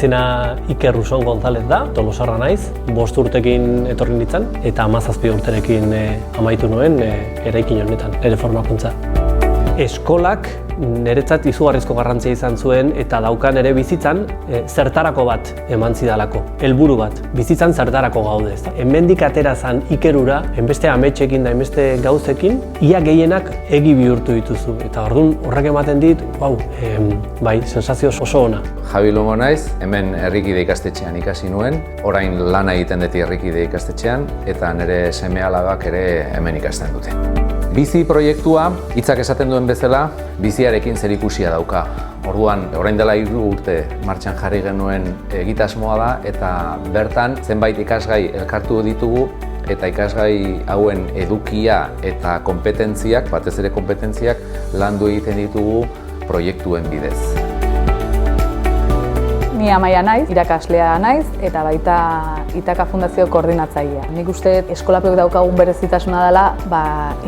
izena Iker Ruson González da, tolosarra naiz, 5 urtekin etorri nintzen, eta 17 urterekin amaitu nuen eraikin honetan, nire formakuntza. Eskolak niretzat izugarrizko garrantzia izan zuen eta daukan ere bizitzan zertarako bat eman zidalako, helburu bat, bizitzan zertarako gaude. Hemendik atera zan Ikerura, enbeste ametsekin da enbeste gauzekin, ia gehienak egi bihurtu dituzu. Eta orduan horrek ematen dit, bai, sensazio oso ona. Javi Lumo naiz, hemen Herrikide ikastetxean ikasi nuen, orain lana egiten dut Herrikide ikastetxean, eta nire seme-alabak ere hemen ikasten dute. Bizi proiektua, hitzak esaten duen bezala, biziarekin zerikusia dauka. Orduan, orain dela 3 urte martxan jarri genuen egitasmoa da, eta bertan zenbait ikasgai elkartu ditugu, eta ikasgai hauen edukia eta kompetentziak, batez ere kompetentziak, landu egiten ditugu proiektuen bidez. Ni Amaia naiz, irakaslea naiz, eta baita Itaka Fundazio koordinatzailea. Nik uste eskolapek daukagun berezitasuna dela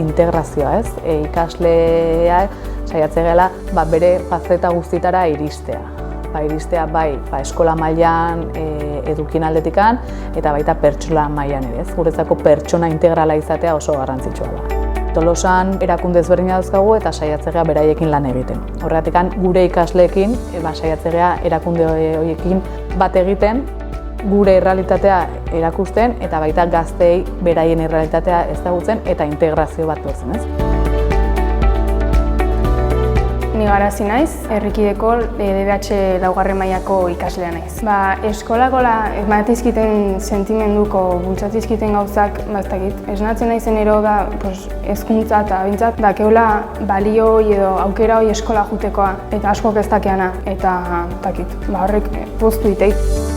integrazioa, ez? Ikaslea saiatzea bere fazeta guztitara iristea. Iristea bai eskola mailan edukin aldetikan, eta baita pertsona mailan ere, ez? Guretzako pertsona integrala izatea oso garrantzitsua da. Tolosan erakunde ezberdina dauzkagu eta saiatzea beraiekin lan egiten. Horregatik gure ikasleekin saiatzea erakunde horiekin bat egiten, gure errealitatea erakusten eta baita gazteei beraien errealitatea ezagutzen eta integrazio bat lortzen, ez? Ni Garazi naiz, Herrikideko DBH 2. mailako ikaslea naiz. Eskolako ematizkiten sentimenduko, bultzatizkiten gauzak, esnatzen naizen ero da hezkuntza eta bintzat dakeula balio edo aukera hori eskola jutekoa eta askok ez dakeana eta horrek poztu iteit.